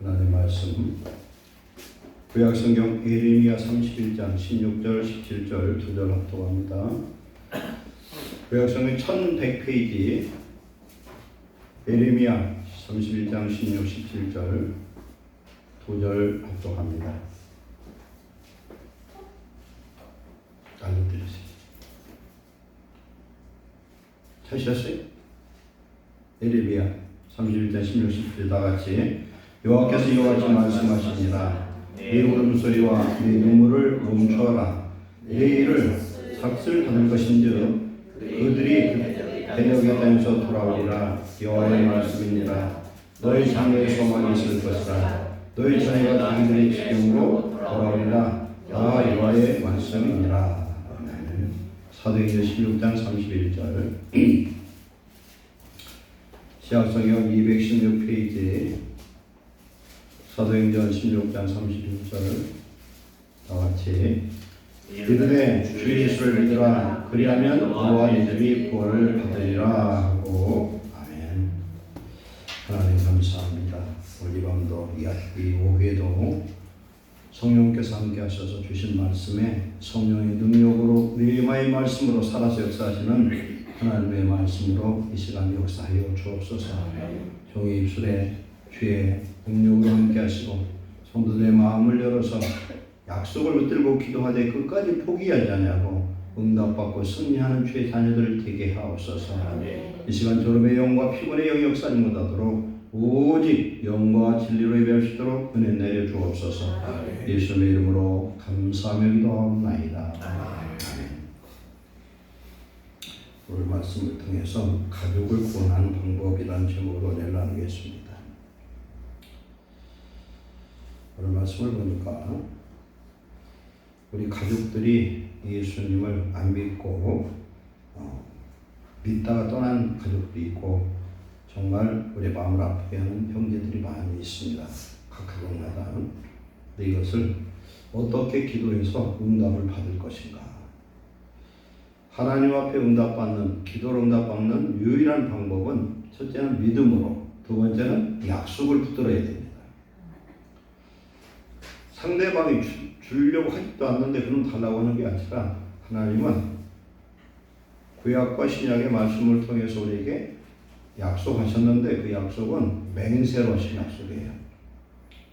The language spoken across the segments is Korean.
하나님의 말씀 구약성경 예레미야 31장 16절 17절 2절 합독합니다. 구약성경 1100페이지 예레미야 31장 16, 17절 2절 합독합니다. 알려드리세요. 찾으셨어요? 예레미야 31장 16, 17절 다같이 여호와께서 이와 같이 말씀하시니라. 네 울음소리와 네 눈물을 멈춰라. 네 일을 삭슬 받을 것인즉 그들이 대적의 땅에서 돌아오리라. 여호와의 말씀이니라. 너희 장래의 소망이 있을 것이라. 너희 자녀가 자기들의 지경으로 돌아오리라. 나 여호와의 말씀이니라. 사도행전 16장 31절 시약성경 216페이지 사도행전 16장 31절 다같이 이들의 주 예수를 믿으라. 그리하면 너와 이들이 구원을 받으리라 하고. 아멘. 하나님 감사합니다. 오늘 이 밤도 이 오후에도 성령께서 함께 하셔서 주신 말씀에 성령의 능력으로 뇌마의 말씀으로 살아서 역사하시는 하나님의 말씀으로 이 시간 역사하여 주옵소서. 종의 입술에 주의 능력으로 함께 하시고 성도들의 마음을 열어서 약속을 붙들고 기도하되 끝까지 포기하지 않냐고 응답받고 승리하는 주의 자녀들을 되게 하옵소서. 이 시간 졸음의 영과 피곤의 영이 역사하지 못하도록 오직 영과 진리로 예배할 수 있도록 은혜 내려 주옵소서. 예수님의 이름으로 감사하며 기도하옵나이다. 아멘. 오늘 말씀을 통해서 가족을 구원하는 방법이라는 제목으로 은혜를 나누겠습니다. 오늘 말씀을 보니까 우리 가족들이 예수님을 안 믿고 믿다가 떠난 가족도 있고 정말 우리 마음을 아프게 하는 형제들이 많이 있습니다. 각 가족마다. 근데 이것을 어떻게 기도해서 응답을 받을 것인가? 하나님 앞에 응답받는, 기도로 응답받는 유일한 방법은 첫째는 믿음으로, 두 번째는 약속을 붙들어야 됩니다. 상대방이 주려고 하지도 않는데 그럼 달라고 하는 게 아니라 하나님은 구약과 신약의 말씀을 통해서 우리에게 약속하셨는데 그 약속은 맹세로 하신 약속이에요.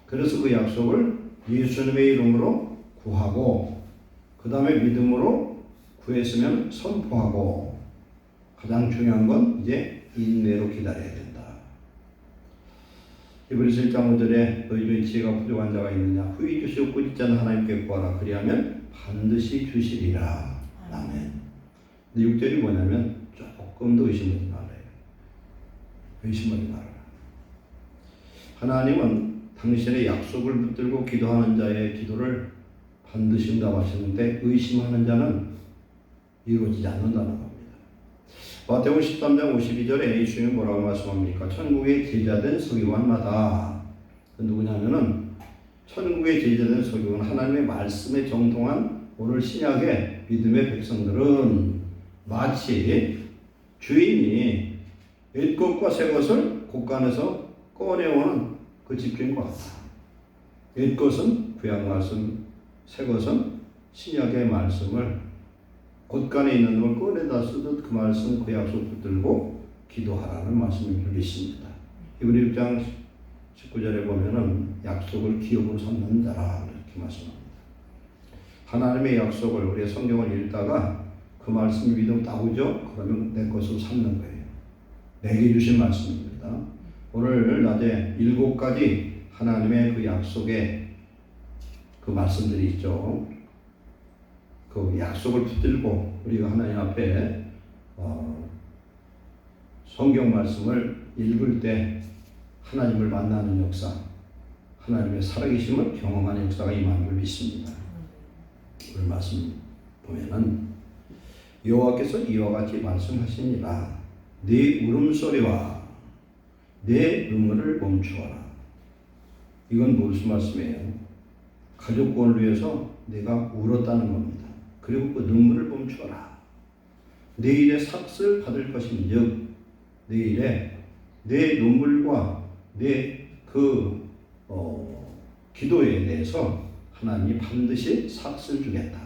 그래서 그 약속을 예수님의 이름으로 구하고 그 다음에 믿음으로 구했으면 선포하고 가장 중요한 건 이제 인내로 기다려야 된다. 히브리서 1장 5절에 너희 중에 지혜가 부족한 자가 있느냐 후히 주시고 꾸짖지 않는 하나님께 구하라. 그리하면 반드시 주시리라. 아멘. 근데 6절이 뭐냐면 조금도 의심하지 말아요. 의심하지 말아라. 하나님은 당신의 약속을 붙들고 기도하는 자의 기도를 반드시 응답하시는데 의심하는 자는 이루어지지 않는다는 겁니다. 마태복음 13장 52절에 예수님이 뭐라고 말씀합니까? 천국의 제자된 서기관마다 누구냐면은 천국의 제자된 서기관 하나님의 말씀에 정통한 오늘 신약의 믿음의 백성들은 마치 주인이 옛 것과 새 것을 곳간에서 꺼내오는 그 집주인과 같다. 옛 것은 구약 말씀, 새 것은 신약의 말씀을 곳간에 있는 걸 꺼내다 쓰듯 그 말씀, 그 약속 붙들고 기도하라는 말씀을 들리십니다. 히브리 6장 19절에 보면은 약속을 기업으로 삼는 자라 이렇게 말씀합니다. 하나님의 약속을 우리의 성경을 읽다가 그 말씀이 믿음 나오죠? 그러면 내 것으로 삼는 거예요. 내게 주신 말씀입니다. 오늘 낮에 7가지 하나님의 그 약속의 그 말씀들이 있죠. 그 약속을 붙들고 우리가 하나님 앞에 성경 말씀을 읽을 때 하나님을 만나는 역사, 하나님의 살아계심을 경험하는 역사가 임하는 걸 믿습니다. 오늘 말씀 보면은 여호와께서 이와 같이 말씀하시니라. 네 울음소리와 내 눈물을 멈추어라. 이건 무슨 말씀이에요? 가족 구원을 위해서 내가 울었다는 겁니다. 그리고 그 눈물을 멈추어라. 내일의 삭슬 받을 것인즉 내일에 내 눈물과 내 그 기도에 대해서 하나님이 반드시 삭슬 주겠다.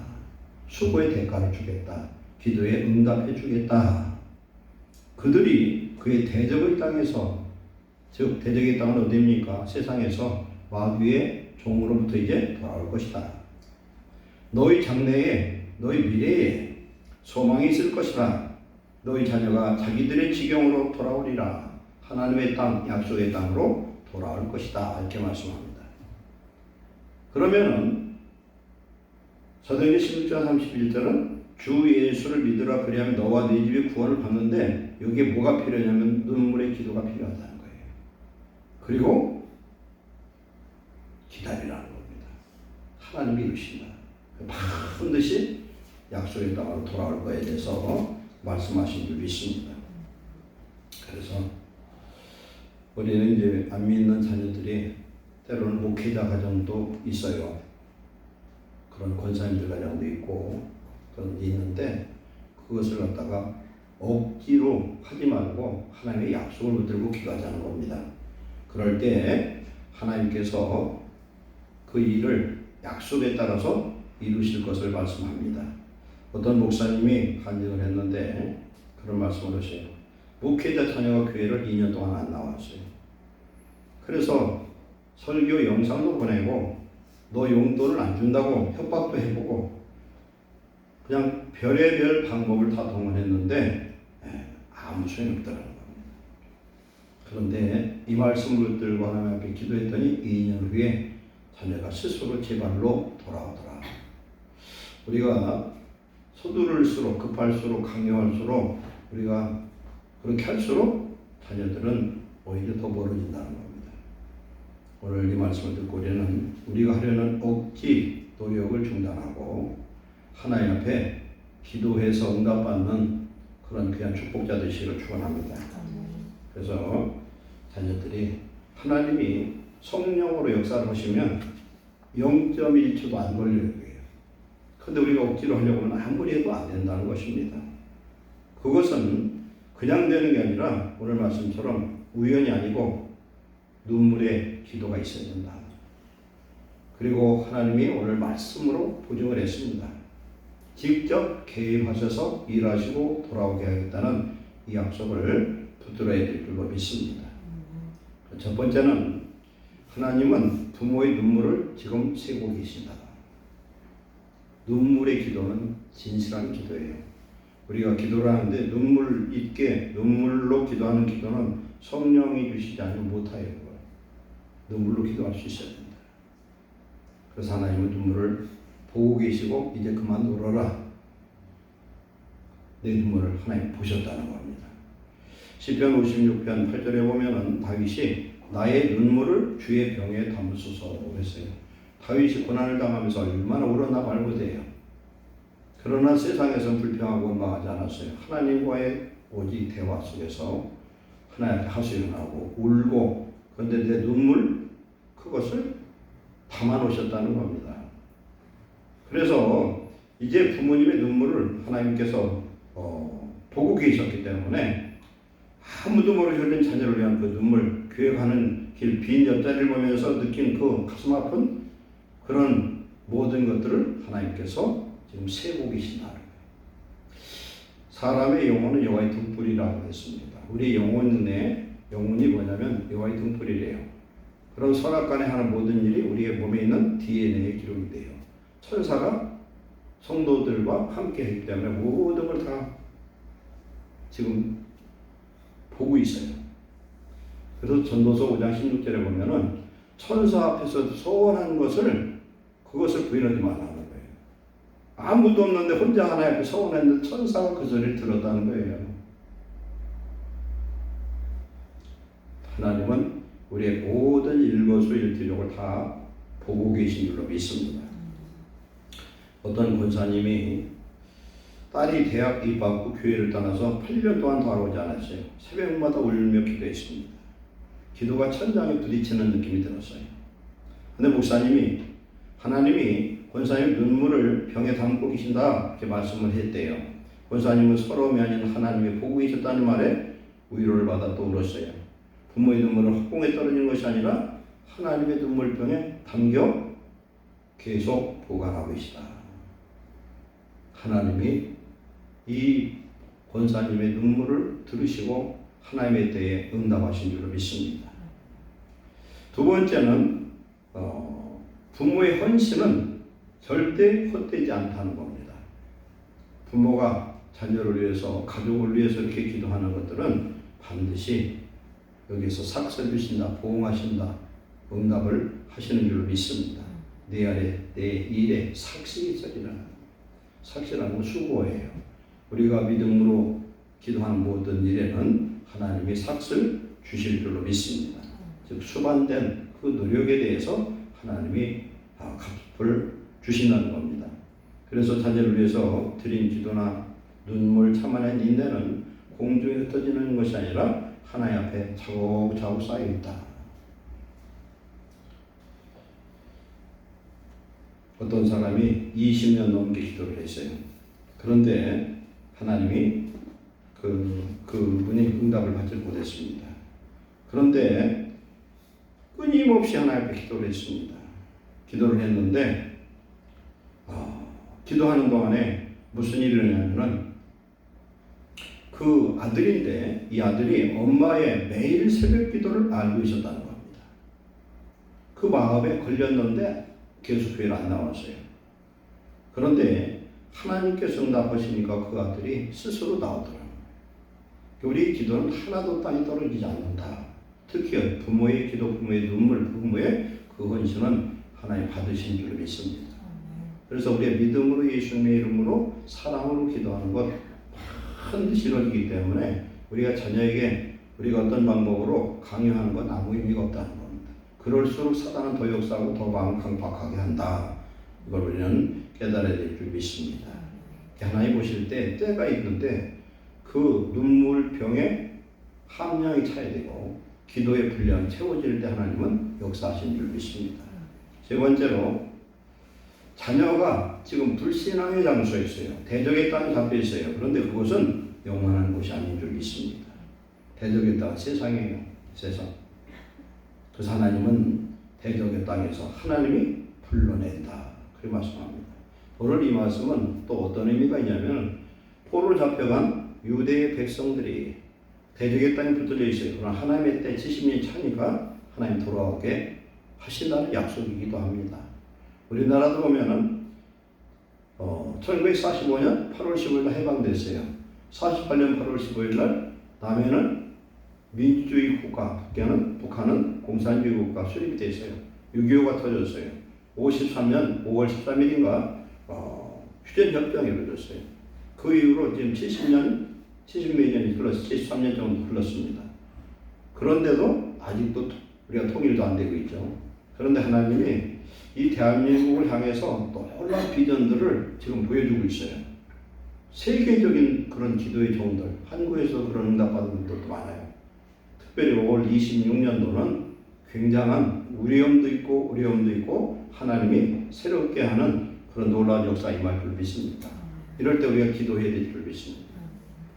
수고의 대가를 주겠다. 기도에 응답해 주겠다. 그들이 그의 대적의 땅에서, 즉 대적의 땅은 어디입니까? 세상에서 마귀의 종으로부터 이제 돌아올 것이다. 너희 장래에, 너희 미래에 소망이 있을 것이라. 너희 자녀가 자기들의 지경으로 돌아오리라. 하나님의 땅, 약속의 땅으로 돌아올 것이다. 이렇게 말씀합니다. 그러면은 사도행전 16장 31절은 주 예수를 믿으라 그리하면 너와 네 집이 구원을 받는데, 여기에 뭐가 필요하냐면 눈물의 기도가 필요하다는 거예요. 그리고 기다리라는 겁니다. 하나님이 이루신다. 반드시 약속의 땅으로 돌아올 거에 대해서 말씀하신 줄 믿습니다. 그래서 우리는 이제 안 믿는 자녀들이 때로는 목회자 가정도 있어요. 그런 권사님들 가정도 있고 그런 게 있는데, 그것을 갖다가 억지로 하지 말고 하나님의 약속을 붙들고 기도하자는 겁니다. 그럴 때 하나님께서 그 일을 약속에 따라서 이루실 것을 말씀합니다. 어떤 목사님이 간증을 했는데 그런 말씀을 하세요. 목회자 자녀가 교회를 2년 동안 안 나왔어요. 그래서 설교 영상도 보내고 너 용돈을 안 준다고 협박도 해보고 그냥 별의별 방법을 다 동원했는데 아무 소용이 없더라는 겁니다. 그런데 이 말씀을 들고 하나님 앞에 기도했더니 2년 후에 자녀가 스스로 제 발로 돌아오더라. 우리가 서두를수록, 급할수록, 강요할수록, 우리가 그렇게 할수록 자녀들은 오히려 더 멀어진다는 겁니다. 오늘 이 말씀을 듣고 우리가 하려는 억지 노력을 중단하고 하나님 앞에 기도해서 응답받는 그런 귀한 축복자 되시기를 축원합니다. 그래서 자녀들이 하나님이 성령으로 역사를 하시면 0.1초도 안 걸려요. 그런데 우리가 억지로 하려고 하면 아무리 해도 안 된다는 것입니다. 그것은 그냥 되는 게 아니라 오늘 말씀처럼 우연이 아니고 눈물의 기도가 있어야 된다. 그리고 하나님이 오늘 말씀으로 보증을 했습니다. 직접 개입하셔서 일하시고 돌아오게 하겠다는 이 약속을 붙들어야 될 줄로 믿습니다. 첫 번째는 하나님은 부모의 눈물을 지금 세고 계신다. 눈물의 기도는 진실한 기도예요. 우리가 기도를 하는데 눈물 있게 눈물로 기도하는 기도는 성령이 주시지 않으면 못해요. 눈물로 기도할 수 있어야 된다. 그래서 하나님은 눈물을 보고 계시고 이제 그만 울어라. 내 눈물을 하나님 보셨다는 겁니다. 시편 56편 8절에 보면은 다윗이 나의 눈물을 주의 병에 담으소서 그랬어요. 다윗이 고난을 당하면서 얼마나 울었나 말고돼요. 그러나 세상에서는 불평하고 원망하지 않았어요. 하나님과의 오직 대화 속에서 하나님 앞에 하소연하고 울고, 그런데 내 눈물 그것을 담아놓으셨다는 겁니다. 그래서 이제 부모님의 눈물을 하나님께서 보고 계셨기 때문에 아무도 모르게 흘린 자녀를 위한 그 눈물, 교회 가는 길 빈 옆자리를 보면서 느낀 그 가슴 아픈 그런 모든 것들을 하나님께서 지금 세고 계신다. 사람의 영혼은 여호와의 등불이라고 했습니다. 우리 영혼이 뭐냐면 여호와의 등불이래요. 그런 선악간에 하는 모든 일이 우리의 몸에 있는 DNA에 기록이 돼요. 천사가 성도들과 함께 했기 때문에 모든 걸 다 지금 보고 있어요. 그래서 전도서 5장 16절에 보면은 천사 앞에서 소원한 것을 그것을 부인하지 말라는 거예요. 아무도 없는데 혼자 하나님 앞에 소원했는데 천사가 그 소리를 들었다는 거예요. 하나님은 우리의 모든 일거수일투족을 다 보고 계신 줄로 믿습니다. 어떤 권사님이 딸이 대학 입학 후 교회를 떠나서 8년 동안 돌아오지 않았어요. 새벽마다 울며 기도했습니다. 기도가 천장에 부딪히는 느낌이 들었어요. 근데 목사님이 하나님이 권사님 눈물을 병에 담고 계신다 이렇게 말씀을 했대요. 권사님은 서러움이 아닌 하나님이 보고 계셨다는 말에 위로를 받아 또 울었어요. 부모의 눈물은 헛공에 떨어지는 것이 아니라 하나님의 눈물병에 담겨 계속 보관하고 계시다. 하나님이 이 권사님의 눈물을 들으시고 하나님의 때에 응답하신 줄로 믿습니다. 두 번째는 부모의 헌신은 절대 헛되지 않다는 겁니다. 부모가 자녀를 위해서, 가족을 위해서 이렇게 기도하는 것들은 반드시 여기서 삭설 주신다, 보응하신다, 응답을 하시는 줄로 믿습니다. 내 아래, 내 일에 삭식이 있으리라. 삭식이라는 건 수고예요. 우리가 믿음으로 기도하는 모든 일에는 하나님이 삭을 주실 줄로 믿습니다. 즉 수반된 그 노력에 대해서 하나님이 값을 주신다는 겁니다. 그래서 자녀를 위해서 드린 기도나 눈물 참아낸 인내는 공중에 흩어지는 것이 아니라 하나님 앞에 차곡차곡 쌓여있다. 어떤 사람이 20년 넘게 기도를 했어요. 그런데 하나님이 그분이 응답을 받지 못했습니다. 그런데 끊임없이 하나님 앞에 기도를 했습니다. 기도를 했는데 기도하는 동안에 무슨 일이 일어나냐면 그 아들인데 이 아들이 엄마의 매일 새벽 기도를 알고 있었다는 겁니다. 그 마음에 걸렸는데 계속 교회를 안 나왔어요. 그런데 하나님께서 응답하시니까 그 아들이 스스로 나오더라고요. 우리 기도는 하나도 땅에 떨어지지 않는다. 특히 부모의 기도, 부모의 눈물, 부모의 그 헌신은 하나님 받으신 줄로 믿습니다. 그래서 우리의 믿음으로 예수님의 이름으로 사랑으로 기도하는 것 반드시 이루어지기 때문에 우리가 자녀에게 우리가 어떤 방법으로 강요하는 건 아무 의미가 없다는 겁니다. 그럴수록 사단은 더 역사하고 더 마음 강박하게 한다. 이걸 우리는 깨달아야 될 줄 믿습니다. 하나님 보실 때 때가 있는데 그 눈물병에 함량이 차야 되고 기도의 분량이 채워질 때 하나님은 역사하신 줄 믿습니다. 세 번째로 자녀가 지금 불신앙의 장소에 있어요. 대적의 땅에 잡혀 있어요. 그런데 그것은 영원한 곳이 아닌 줄 믿습니다. 대적의 땅은 세상이에요. 세상. 그래서 하나님은 대적의 땅에서 하나님이 불러낸다. 그렇게 말씀합니다. 오늘 이 말씀은 또 어떤 의미가 있냐면 포로로 잡혀간 유대의 백성들이 대적의 땅에 붙들려 있어요. 그러나 하나님의 때 70년이 차니까 하나님 돌아오게 하신다는 약속이기도 합니다. 우리나라도 보면은 1945년 8월 15일 날 해방됐어요. 48년 8월 15일 날 남해는 민주주의 국가, 북한은 공산주의 국가 수립이 됐어요. 6.25가 터졌어요. 53년 5월 13일인가 휴전협정이 이루어졌어요. 그 이후로 지금 70몇 년이 흘렀어요. 73년 정도 흘렀습니다. 그런데도 아직도 우리가 통일도 안 되고 있죠. 그런데 하나님이 이 대한민국을 향해서 놀라운 비전들을 지금 보여주고 있어요. 세계적인 그런 기도의 종들, 한국에서 그런 응답받은 분들도 많아요. 특별히 5월 26년도는 굉장한 우려움도 있고 하나님이 새롭게 하는 그런 놀라운 역사 임할 줄 믿습니다. 이럴 때 우리가 기도해야 될 줄 믿습니다.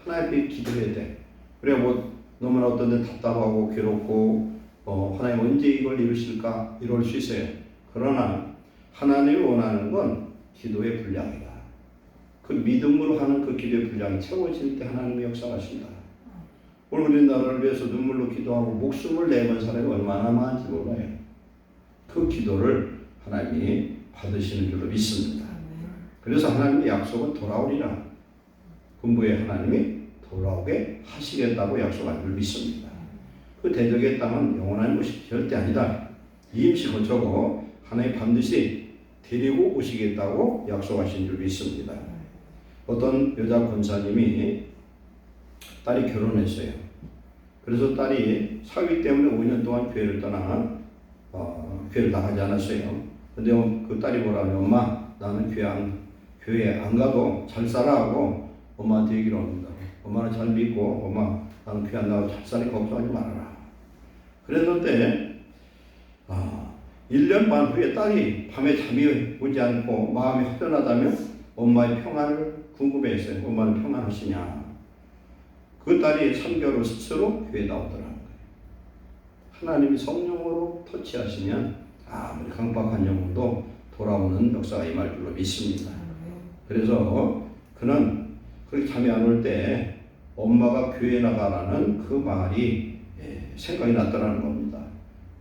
하나님 앞에 기도해야 돼. 우리가 너무나 어떤 데 답답하고 괴롭고 하나님 언제 이걸 이루실까 이럴 수 있어요. 그러나 하나님이 원하는 건 기도의 분량이다. 그 믿음으로 하는 그 기도의 분량이 채워질 때 하나님의 역사하신다. 오늘 우리나라를 위해서 눈물로 기도하고 목숨을 내건 사람이 얼마나 많은지 몰라요. 그 기도를 하나님이 받으시는 줄로 믿습니다. 그래서 하나님의 약속은 돌아오리라. 군부의 하나님이 돌아오게 하시겠다고 약속한 줄 믿습니다. 그 대적의 땅은 영원한 것이 절대 아니다. 이임시 거쳐고 하나님 반드시 데리고 오시겠다고 약속하신 줄 믿습니다. 어떤 여자 권사님이 딸이 결혼했어요. 그래서 딸이 사위 때문에 5년 동안 교회를 교회를 나가지 않았어요. 근데 그 딸이 뭐라 하냐면 엄마 나는 교회 안 가도 잘 살아 하고 엄마한테 얘기를 합니다. 엄마는 잘 믿고 엄마 나는 교회 안 나가도 잘 사니까 걱정하지 말아라. 그랬는데 1년 반 후에 딸이 밤에 잠이 오지 않고 마음이 허전하다며 엄마의 평안을 궁금해했어요. 엄마는 평안하시냐. 그 딸이 3개월 후 스스로 교회에 나오더라는 거예요. 하나님이 성령으로 터치하시면 아무리 강박한 영혼도 돌아오는 역사가 임할 줄로 믿습니다. 그래서 그는 그렇게 잠이 안 올 때 엄마가 교회 나가라는 그 말이 생각이 났더라는 겁니다.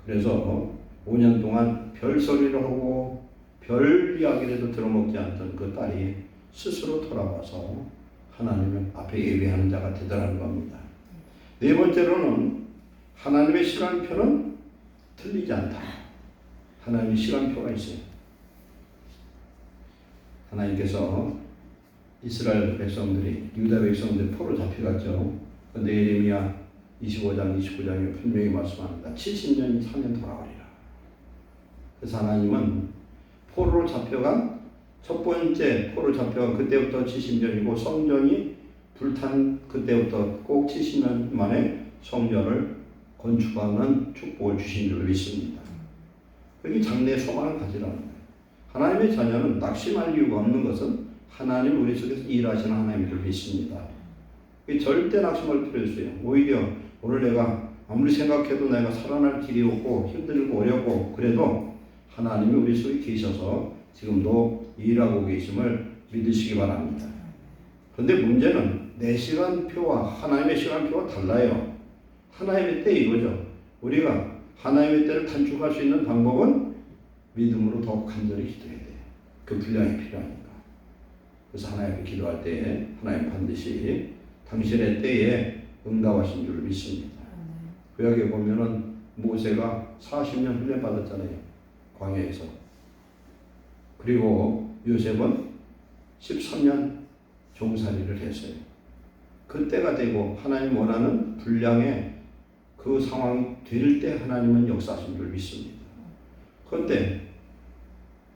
그래서 5년 동안 별 소리를 하고 별 이야기라도 들어먹지 않던 그 딸이 스스로 돌아와서 하나님 앞에 예배하는 자가 되더라는 겁니다. 네 번째로는 하나님의 시간표는 틀리지 않다. 하나님의 시간표가 있어요. 하나님께서 이스라엘 백성들이, 유다 백성들이 포로 잡혀갔죠. 그런데 예레미야 25장, 29장에 분명히 말씀합니다. 70년이 차면 돌아오리라. 그래서 하나님은 포로로 잡혀간 첫 번째 포로 잡혀간 그때부터 70년이고 성전이 불탄 그때부터 꼭 70년 만에 성전을 건축하는 축복을 주신 줄로 믿습니다. 그게 장래의 소망을 가지라는 거예요. 하나님의 자녀는 낙심할 이유가 없는 것은 하나님 우리 속에서 일하시는 하나님인 줄 믿습니다. 절대 낙심할 필요 없어요. 오히려 오늘 내가 아무리 생각해도 내가 살아날 길이 없고 힘들고 어렵고 그래도 하나님이 우리 속에 계셔서 지금도 일하고 계심을 믿으시기 바랍니다. 그런데 문제는 내 시간표와 하나님의 시간표가 달라요. 하나님의 때 이거죠. 우리가 하나님의 때를 단축할 수 있는 방법은 믿음으로 더 간절히 기도해야 돼요. 그 분량이 필요하니까. 그래서 하나님께 기도할 때 하나님 반드시 당신의 때에 응답하신 줄 믿습니다. 구약에 보면은 모세가 40년 훈련 받았잖아요. 광야에서. 그리고 요셉은 13년 종살이를 했어요. 그때가 되고 하나님 원하는 분량의 그 상황이 될 때 하나님은 역사하신 줄 믿습니다. 그런데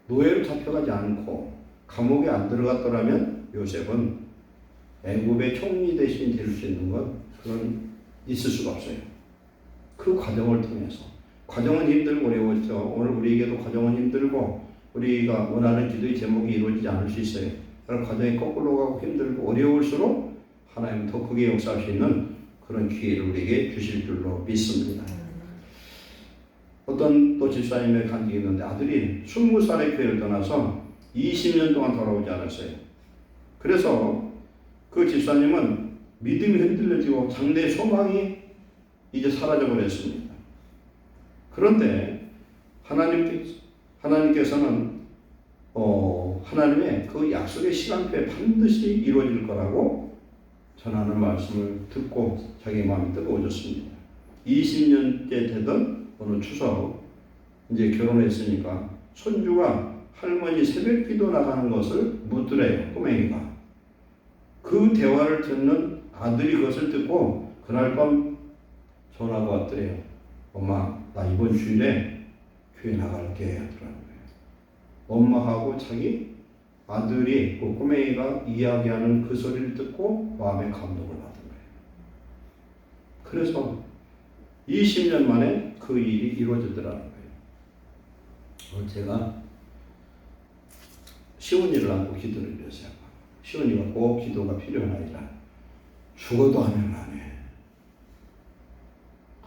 노예로 잡혀가지 않고 감옥에 안 들어갔더라면 요셉은 애굽의 총리 대신 될 수 있는 건 그런 있을 수가 없어요. 그 과정을 통해서 과정은 힘들고 어려웠죠. 오늘 우리에게도 과정은 힘들고 우리가 원하는 기도의 제목이 이루어지지 않을 수 있어요. 그런 과정이 거꾸로 가고 힘들고 어려울수록 하나님은 더 크게 역사할 수 있는 그런 기회를 우리에게 주실 줄로 믿습니다. 어떤 또 집사님의 간증이 있는데 아들이 20살에 교회를 떠나서 20년 동안 돌아오지 않았어요. 그래서 그 집사님은 믿음이 흔들려지고 장래의 소망이 이제 사라져버렸습니다. 그런데 하나님께서는 하나님의 그 약속의 시간표에 반드시 이루어질 거라고 전하는 말씀을 듣고 자기 마음이 뜨거워졌습니다. 20년째 되던 어느 추석 이제 결혼했으니까 손주가 할머니 새벽기도 나가는 것을 묻더래요. 꼬맹이가. 그 대화를 듣는 아들이 그것을 듣고 그날 밤 전화가 왔더래요. 엄마 나 이번 주일에 교회 나갈게 하더라고요. 엄마하고 자기 아들이 그 꼬맹이가 이야기하는 그 소리를 듣고 마음의 감동을 받은 거예요. 그래서 20년 만에 그 일이 이루어지더라는 거예요. 제가 시온이를 안고 기도를 드렸어요. 시온이가 꼭 기도가 필요한 아이라 죽어도 아멘 안 해.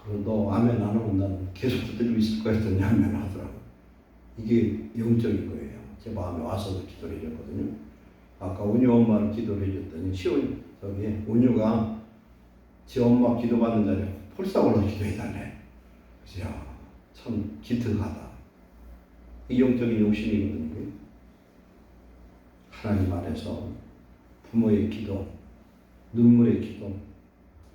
그래도 아멘 안 하면 난 계속 붙들고 있을 거야 했더니 아멘 하더라고요. 이게 영적인 거예요. 제 마음에 와서도 기도를 해줬거든요. 아까 온유 엄마를 기도를 해줬더니 온유가 제 엄마 기도받는 자리에 폴싹 올라 기도해달래. 그래서 참 기특하다. 이 영적인 욕심이거든요. 하나님 안에서 부모의 기도, 눈물의 기도,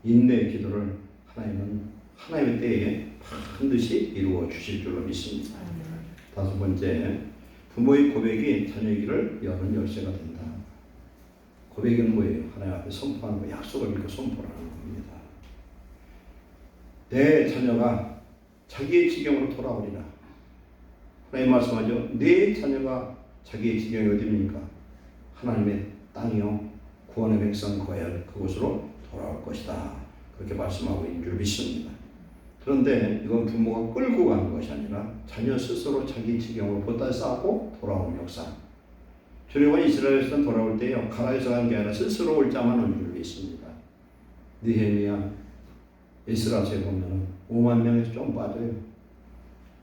인내의 기도를 하나님은 하나님의 때에 반드시 이루어 주실 줄로 믿습니다. 다섯 번째, 부모의 고백이 자녀에게를 여는 열쇠가 된다. 고백은 뭐예요? 하나님 앞에 선포하는 거, 약속을 믿고 선포를 하는 겁니다. 내 자녀가 자기의 지경으로 돌아오리라. 하나님 말씀하죠. 내 자녀가 자기의 지경이 어디입니까? 하나님의 땅이요 구원의 백성 거할 그곳으로 돌아올 것이다. 그렇게 말씀하고 있는 줄 믿습니다. 그런데 이건 부모가 끌고 가는 것이 아니라 자녀 스스로 자기 지경으로 보따리 싸고 돌아오는 역사. 주님은 이스라엘에서 돌아올 때요 가나에서 간 게 아니라 스스로 올 자만 온 줄 믿습니다. 느헤미야, 에스라서에 보면은 5만 명에서 좀 빠져요.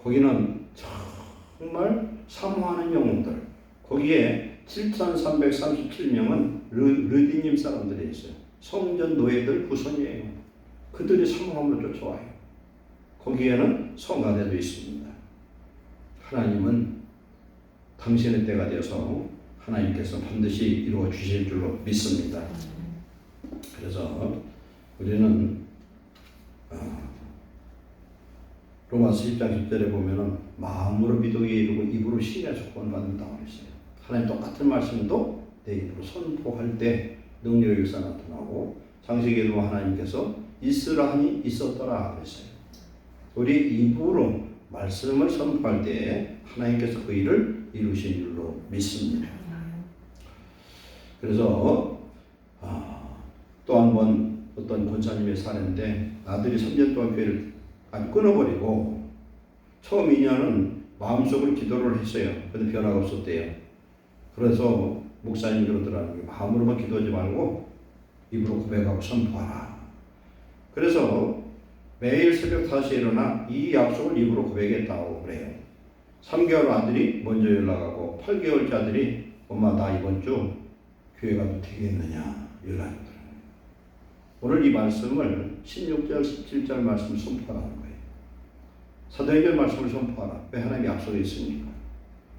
거기는 정말 사모하는 영웅들. 거기에 7,337명은 르디님 사람들이 있어요. 성전 노예들 후손이에요. 그들이 사모함으로 쫓아와요. 거기에는 성가대도 있습니다. 하나님은 당신의 때가 되어서 하나님께서 반드시 이루어 주실 줄로 믿습니다. 그래서 우리는 로마서 10장 10절에 보면은 마음으로 믿음에 이르고 입으로 신뢰해서 구원받는다고 했어요. 하나님 똑같은 말씀도 내 입으로 선포할 때 능력의 역사 나타나고 창세기에도 하나님께서 있으라 하니 있었더라 그랬어요. 우리 입으로 말씀을 선포할 때 하나님께서 그 일을 이루신 줄로 믿습니다. 그래서 또 한 번 어떤 권사님의 사례인데 아들이 3년 동안 교회를 아주 끊어버리고 처음 2년은 마음속으로 기도를 했어요. 그런데 변화가 없었대요. 그래서 목사님이 그러더라고요. 마음으로만 기도하지 말고 입으로 고백하고 선포하라. 그래서 매일 새벽 5시에 일어나 이 약속을 입으로 고백했다고 그래요. 3개월 아들이 먼저 연락하고 8개월째 아들이 엄마 나 이번 주 교회 가도 되겠느냐 연락하더라고요. 오늘 이 말씀을 16절 17절 말씀 선포하라는 거예요. 사도행전 말씀을 선포하라. 왜 하나님이 약속이 있습니까?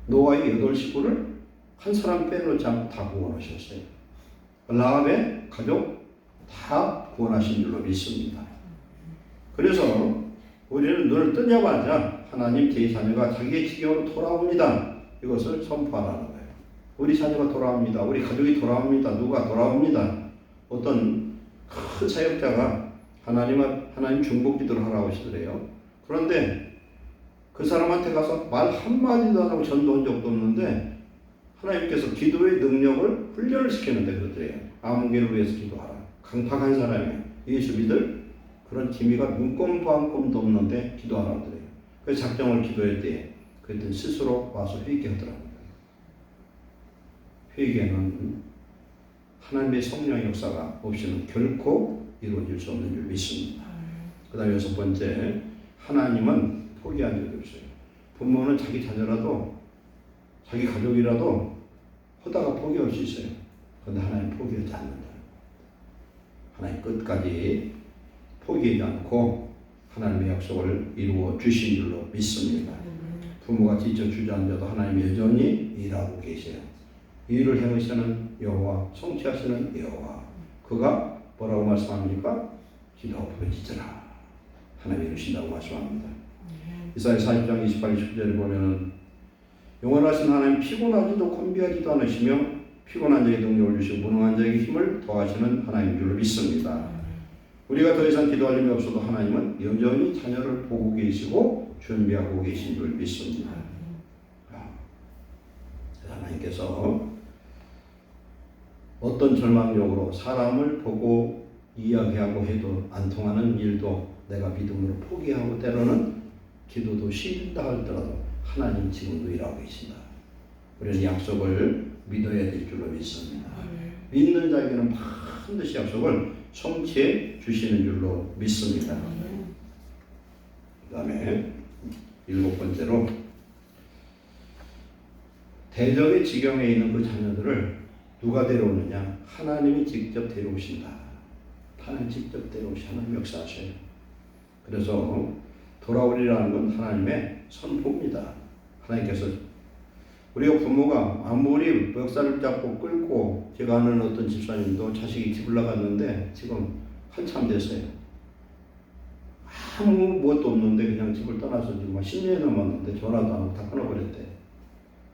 노아의 8 식구를 한 사람 빼놓지 않고 다 구원하셨어요. 라합의 가족 다 구원하신 줄로 믿습니다. 그래서 우리는 눈을 뜨자마자 하나님 제 자녀가 자기의 지경으로 돌아옵니다. 이것을 선포하라는 거예요. 우리 자녀가 돌아옵니다. 우리 가족이 돌아옵니다. 누가 돌아옵니다. 어떤 큰 사역자가 하나님 중보 기도를 하라고 하시더래요. 그런데 그 사람한테 가서 말 한마디도 안 하고 전도한 적도 없는데 하나님께서 기도의 능력을 훈련을 시키는데 그러더래요. 아무개를 위해서 기도하라. 강팍한 사람이에요. 예수 믿을 그런 기미가 눈곱도 한 꼼도 없는데 기도하라고 하더래요. 그 작정을 기도할 때 그들은 스스로 와서 회개하더라고요. 회개는 하나님의 성령 역사가 없이는 결코 이루어질 수 없는 줄 믿습니다. 그 다음에 6번째, 하나님은 포기한 적이 없어요. 부모는 자기 자녀라도 자기 가족이라도 하다가 포기할 수 있어요. 그런데 하나님 포기하지 않는다. 하나님 끝까지 포기하지 않고 하나님의 약속을 이루어 주신 줄로 믿습니다. 부모가 지쳐 주저앉아도 하나님 여전히 일하고 계세요. 일을 행하시는 여호와, 성취하시는 여호와. 그가 뭐라고 말씀합니까? 기도하고 부르짖으라. 하나님이 이루신다고 말씀합니다. 이사야 40장 28, 29절에 보면은 영원하신 하나님 피곤하지도 건비하지도 않으시며 피곤한 자에게 능력을 주시고 무능한 자에게 힘을 더하시는 하나님인 줄로 믿습니다. 우리가 더 이상 기도할 힘이 없어도 하나님은 여전히 자녀를 보고 계시고 준비하고 계신 줄 믿습니다. 하나님께서 어떤 절망적으로 사람을 보고 이야기하고 해도 안 통하는 일도 내가 믿음으로 포기하고 때로는 기도도 쉬다 할지라도 하나님 지금도 일하고 계신다. 우리는 약속을 믿어야 될 줄로 믿습니다. 믿는 자에게는 반드시 약속을 성취해 주시는 줄로 믿습니다. 그 다음에 7번째로 대적의 지경에 있는 그 자녀들을 누가 데려오느냐? 하나님이 직접 데려오신다. 하나님 직접 데려오시 하나님 역사하셔요. 그래서 돌아오리라는 건 하나님의 선포입니다. 하나님께서 우리가 부모가 아무리 멱살을 잡고 끌고 제가 아는 어떤 집사님도 자식이 집을 나갔는데 지금 한참 됐어요. 아무것도 없는데 그냥 집을 떠나서 지금 10년이 넘었는데 전화도 안 하고 다 끊어버렸대.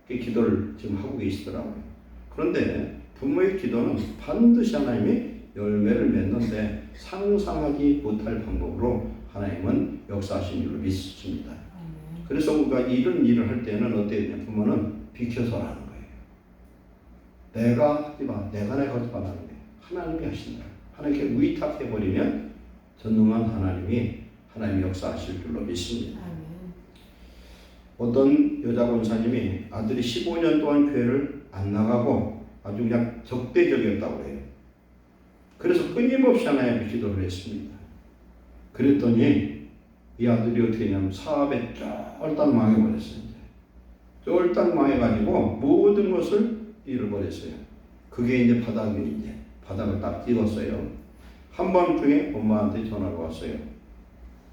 그 기도를 지금 하고 계시더라고요. 그런데 부모의 기도는 반드시 하나님이 열매를 맺는데 상상하지 못할 방법으로 하나님은 역사하신 줄로 믿습니다. 그래서 우리가 이런 일을 할 때는 어때요? 부모는 비켜서 하는 거예요. 내가 하지 마, 내가 하지 말라는 거예요. 하나님이 하신다. 하나님께 위탁해버리면 전능한 하나님이 역사하실 줄로 믿습니다. 어떤 여자 권사님이 아들이 15년 동안 교회를 안 나가고 아주 그냥 적대적이었다고 해요. 그래서 끊임없이 하나님께 기도를 했습니다. 그랬더니 이 아들이 어떻게 했냐면 사업에 쫄딱 망해버렸어요. 이제. 쫄딱 망해가지고 모든 것을 잃어버렸어요. 그게 이제 바닥이 이제 바닥을 딱 찍었어요. 한밤중에 엄마한테 전화가 왔어요.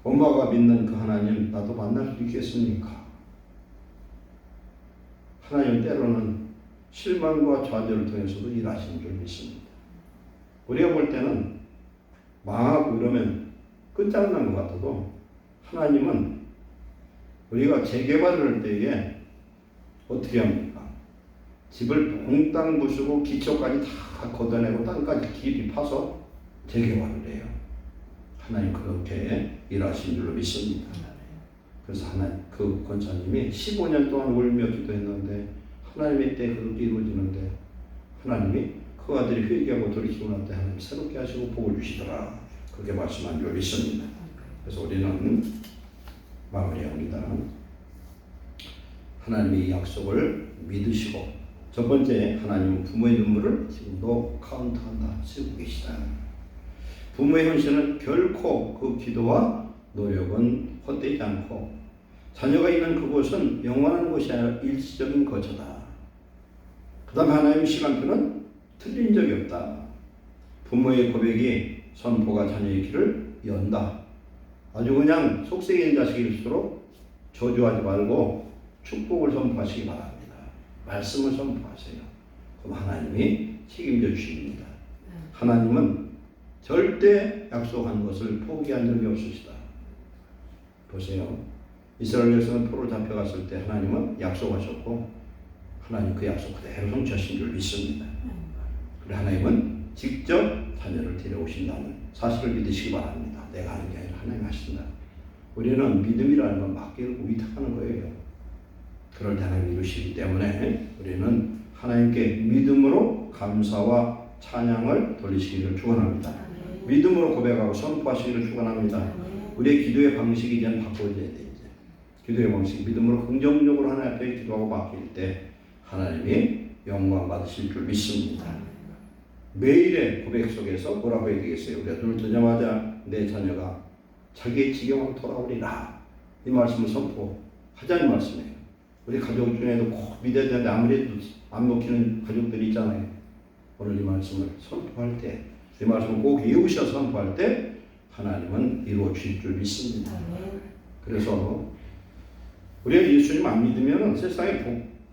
엄마가 믿는 그 하나님 나도 만날 수 있겠습니까? 하나님 때로는 실망과 좌절을 통해서도 일하시는 줄 믿습니다. 우리가 볼 때는 망하고 이러면 끝장난 것 같아도 하나님은 우리가 재개발을 할 때에 어떻게 합니까? 집을 몽땅 부수고 기초까지 다 걷어내고 땅까지 깊이 파서 재개발을 해요. 하나님 그렇게 일하신 줄로 믿습니다. 그래서 그 권사님이 15년 동안 울며 기도했는데 하나님의 때 그렇게 이루어지는데 하나님이 그 아들이 회개하고 돌이키고 날 때 하나님 새롭게 하시고 복을 주시더라. 그렇게 말씀한 줄 믿습니다. 그래서 우리는 마무리합니다. 하나님의 약속을 믿으시고 첫 번째 하나님은 부모의 눈물을 지금도 카운트한다. 쓰고 계시다. 부모의 헌신은 결코 그 기도와 노력은 헛되지 않고 자녀가 있는 그곳은 영원한 곳이 아니라 일시적인 거처다. 그 다음에 하나님의 시간표는 틀린 적이 없다. 부모의 고백이 선포가 자녀의 길을 연다. 아주 그냥 속색인 자식일수록 저주하지 말고 축복을 선포하시기 바랍니다. 말씀을 선포하세요. 그럼 하나님이 책임져 주십니다. 하나님은 절대 약속한 것을 포기한 적이 없으시다. 보세요. 이스라엘 백성은 포로 잡혀갔을 때 하나님은 약속하셨고 하나님 그 약속 그대로 성취하신 줄 믿습니다. 그래 하나님은 직접 자녀를 데려오신다는 사실을 믿으시기 바랍니다. 내가 하는 게 아니라 하나님 하신다. 우리는 믿음이라는 건 맡기고 위탁하는 거예요. 그럴 때 하나님 이루시기 때문에 우리는 하나님께 믿음으로 감사와 찬양을 돌리시기를 축원합니다. 믿음으로 고백하고 선포하시기를 축원합니다. 우리의 기도의 방식이 이제 바꿔져야 돼. 이제 기도의 방식 믿음으로 긍정적으로 하나님 앞에 기도하고 맡길 때 하나님이 영광 받으실 줄 믿습니다. 매일의 고백 속에서 뭐라고 해야 되겠어요? 우리가 눈을 뜨자마자 내 자녀가 자기의 지경으로 돌아오리라. 이 말씀을 선포하자는 말씀이에요. 우리 가족 중에도 꼭 믿어야 되는데 아무래도 안 먹히는 가족들이 있잖아요. 오늘 이 말씀을 선포할 때, 이 말씀을 꼭 외우셔서 선포할 때 하나님은 이루어 주실 줄 믿습니다. 그래서 우리가 예수님 안 믿으면 세상에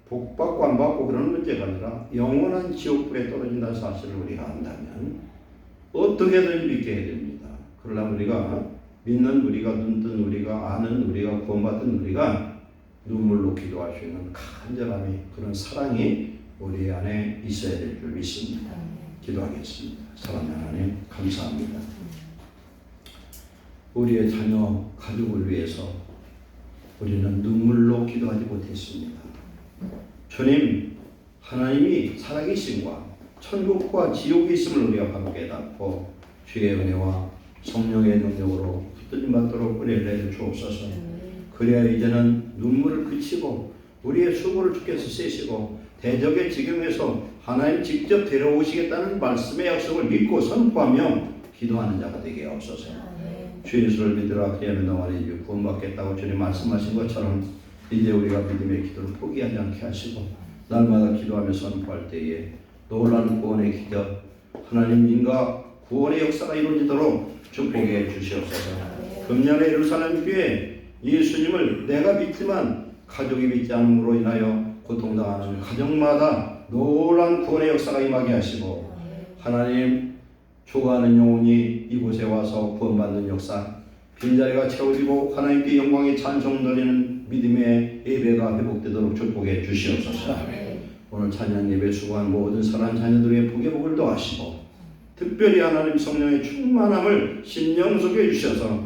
복 받고 안 받고 그런 문제가 아니라 영원한 지옥불에 떨어진다는 사실을 우리가 안다면 어떻게든 믿게 해야 됩니다. 그러나 우리가 믿는 우리가, 눈뜬 우리가, 아는 우리가, 구원받은 우리가 눈물로 기도할 수 있는 간절함이, 그런 사랑이 우리 안에 있어야 될 줄 믿습니다. 기도하겠습니다. 사랑하는 하나님 감사합니다. 우리의 자녀, 가족을 위해서 우리는 눈물로 기도하지 못했습니다. 주님, 하나님이 살아계심과 천국과 지옥이 있음을 우리가 바로 깨닫고 주의 은혜와 성령의 능력으로 붙들림 받도록 은혜를 내려 주옵소서. 그래야 이제는 눈물을 그치고 우리의 수고를 주께서 세시고 대적의 지경에서 하나님 직접 데려오시겠다는 말씀의 약속을 믿고 선포하며 기도하는 자가 되게 하옵소서. 주 예수를 믿으라 그리하면 너만이 구원받겠다고 주님 말씀하신 것처럼 이제 우리가 믿음의 기도를 포기하지 않게 하시고 날마다 기도하며 선포할 때에 놀라운 구원의 기적, 하나님님과 구원의 역사가 이루어지도록 축복해 주시옵소서. 금년의 예루살렘 교회 예수님을 내가 믿지만 가족이 믿지 않음으로 인하여 고통당하는 가정마다 놀라운 구원의 역사가 임하게 하시고 하나님 죽어가는 영혼이 이곳에 와서 구원받는 역사, 빈자리가 채워지고 하나님께 영광의 찬송 돌리는 믿음의 예배가 회복되도록 축복해 주시옵소서. 오늘 찬양 예배 수고한 모든 사랑하는 자녀들의 복의 복을 더하시고 특별히 하나님 성령의 충만함을 심령 속에 주셔서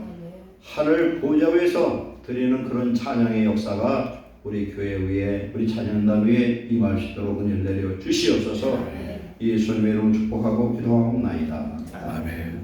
하늘 보좌 위에서 드리는 그런 찬양의 역사가 우리 교회 위에, 우리 찬양단 위에 임할 수 있도록 은혜를 내려 주시옵소서. 예수님의 이름으로 축복하고 기도하옵나이다. 아멘.